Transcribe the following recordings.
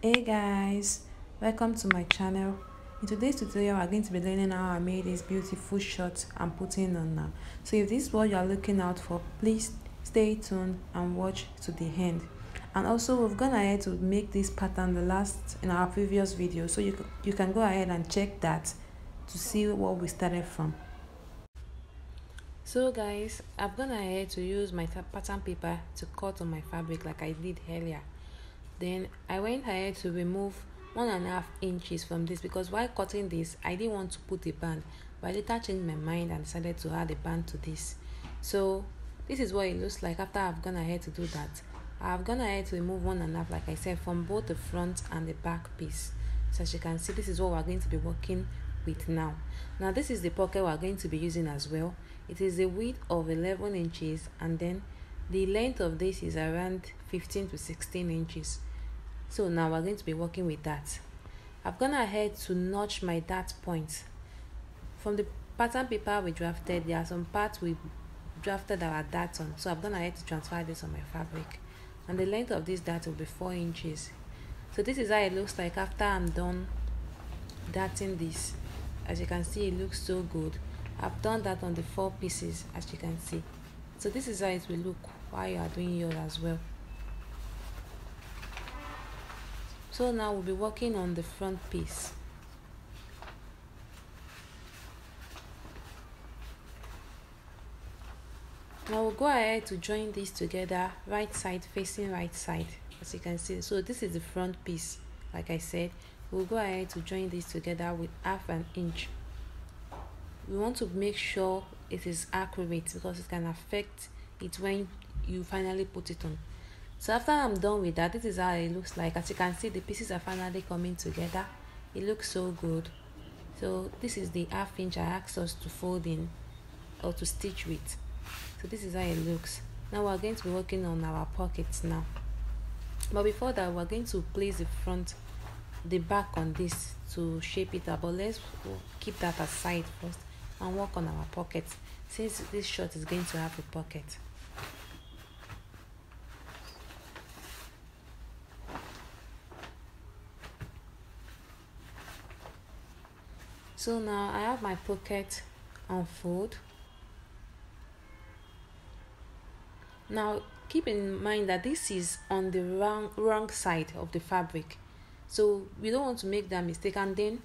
Hey guys, welcome to my channel. In today's tutorial, we're going to be learning how I made this beautiful shirt I'm putting on now. So if this is what you're looking out for, please stay tuned and watch to the end. And also, we've gone ahead to make this pattern the last in our previous video, so you can go ahead and check that to see what we started from. So guys, I've gone ahead to use my pattern paper to cut on my fabric like I did earlier. Then I went ahead to remove 1.5 inches from this because while cutting this I didn't want to put a band, but I later changed my mind and decided to add a band to this. So this is what it looks like after I've gone ahead to do that. I've gone ahead to remove 1.5, like I said, from both the front and the back piece. So as you can see, this is what we're going to be working with now. Now this is the pocket we're going to be using as well. It is a width of 11 inches and then the length of this is around 15 to 16 inches. So now we're going to be working with that. I've gone ahead to notch my dart points. From the pattern paper we drafted, there are some parts we drafted our darts on. So I've gone ahead to transfer this on my fabric. And the length of this dart will be 4 inches. So this is how it looks like after I'm done darting this. As you can see, it looks so good. I've done that on the 4 pieces, as you can see. So this is how it will look while you are doing yours as well. So now we'll be working on the front piece. Now we'll go ahead to join this together, right side facing right side, as you can see. So this is the front piece. Like I said, we'll go ahead to join this together with 1/2 inch. We want to make sure it is accurate because it can affect it when you finally put it on. So after I'm done with that, this is how it looks like. As you can see, the pieces are finally coming together. It looks so good. So this is the 1/2 inch I asked us to fold in or to stitch with. So this is how it looks. Now we're going to be working on our pockets now. But before that, we're going to place the back on this to shape it up. But let's keep that aside first and work on our pockets, since this shirt is going to have a pocket. So now I have my pocket unfold. Now keep in mind that this is on the wrong side of the fabric, so we don't want to make that mistake. And then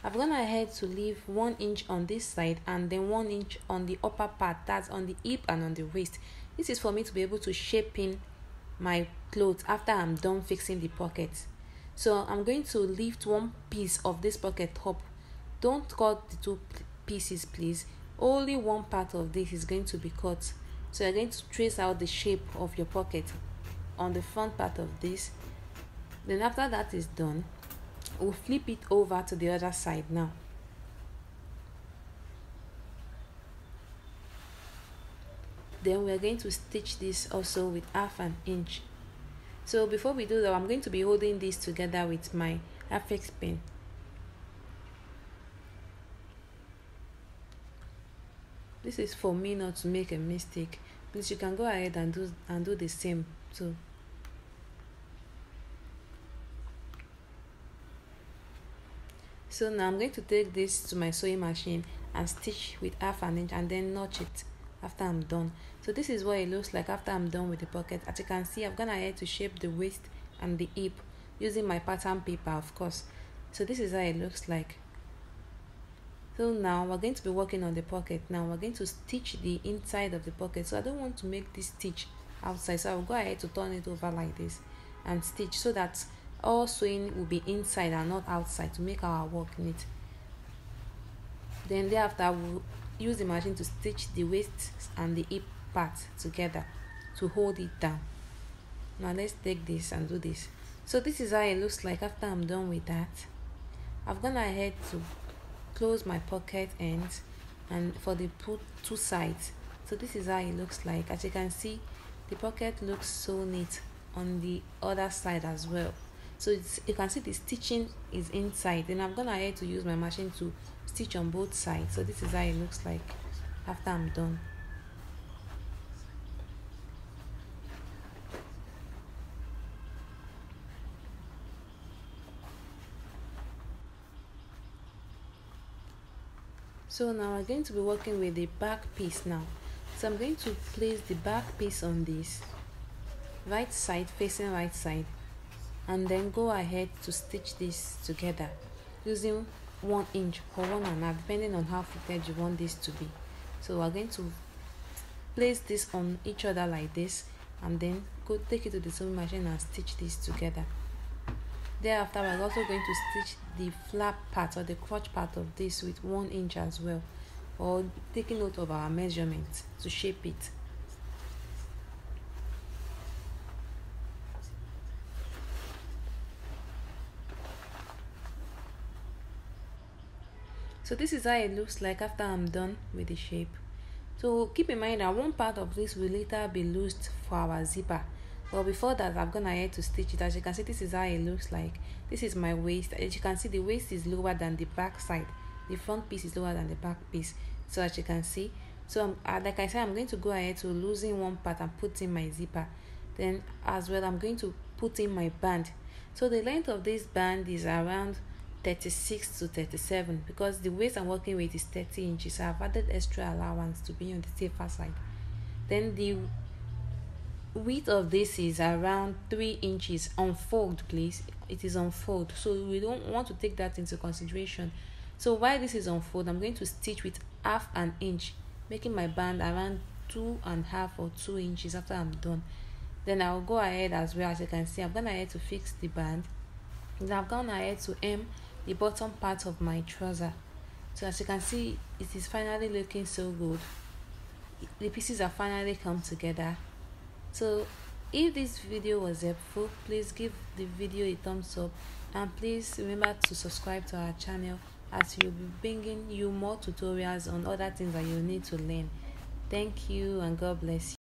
I've gone ahead to leave 1 inch on this side and then 1 inch on the upper part, that's on the hip and on the waist. This is for me to be able to shape in my clothes after I'm done fixing the pocket. So I'm going to lift one piece of this pocket up. Don't cut the 2 pieces, please. Only one part of this is going to be cut. So you're going to trace out the shape of your pocket on the front part of this. Then after that is done, we'll flip it over to the other side now. Then we're going to stitch this also with 1/2 inch. So before we do that, I'm going to be holding this together with my Afex pen. This is for me not to make a mistake. Please, you can go ahead and do the same too. So now I'm going to take this to my sewing machine and stitch with 1/2 inch and then notch it after I'm done. So this is what it looks like after I'm done with the pocket. As you can see, I've gone ahead to shape the waist and the hip using my pattern paper, of course. So this is how it looks like. So now we're going to be working on the pocket. Now we're going to stitch the inside of the pocket. So I don't want to make this stitch outside, so I'll go ahead to turn it over like this and stitch so that all sewing will be inside and not outside to make our work neat. Then thereafter we'll use the machine to stitch the waist and the hip part together to hold it down. Now let's take this and do this. So this is how it looks like after I'm done with that. I've gone ahead to close my pocket ends and for the 2 sides. So this is how it looks like. As you can see, the pocket looks so neat on the other side as well. So you can see the stitching is inside. Then I've gone ahead to use my machine to stitch on both sides. So this is how it looks like after I'm done. So now we're going to be working with the back piece now. So I'm going to place the back piece on this right side, facing right side, and then go ahead to stitch this together using 1 inch or 1.5 depending on how fitted you want this to be. So we're going to place this on each other like this, and then go take it to the sewing machine and stitch this together. Thereafter, we're also going to stitch the flap part or the crotch part of this with 1 inch as well, or taking note of our measurements to shape it. So this is how it looks like after I'm done with the shape. So keep in mind that one part of this will later be loosed for our zipper. But before that, I've gone ahead to stitch it. As you can see, this is how it looks like. This is my waist. As you can see, the waist is lower than the back side. The front piece is lower than the back piece. So as you can see, so like I said, I'm going to go ahead to loosen one part and put in my zipper. Then as well, I'm going to put in my band. So the length of this band is around 36 to 37 because the waist I'm working with is 30 inches. So I've added extra allowance to be on the safer side. Then the width of this is around 3 inches. Unfold, please. It is unfold, so we don't want to take that into consideration. So while this is unfold, I'm going to stitch with 1/2 inch, making my band around 2.5 or 2 inches after I'm done. Then I'll go ahead as well. As you can see, I've gone ahead to fix the band, and I've gone ahead to hem the bottom part of my trouser. So as you can see, it is finally looking so good. The pieces have finally come together. So if this video was helpful, please give the video a thumbs up, and please remember to subscribe to our channel, as we'll be bringing you more tutorials on other things that you need to learn. Thank you, and God bless you.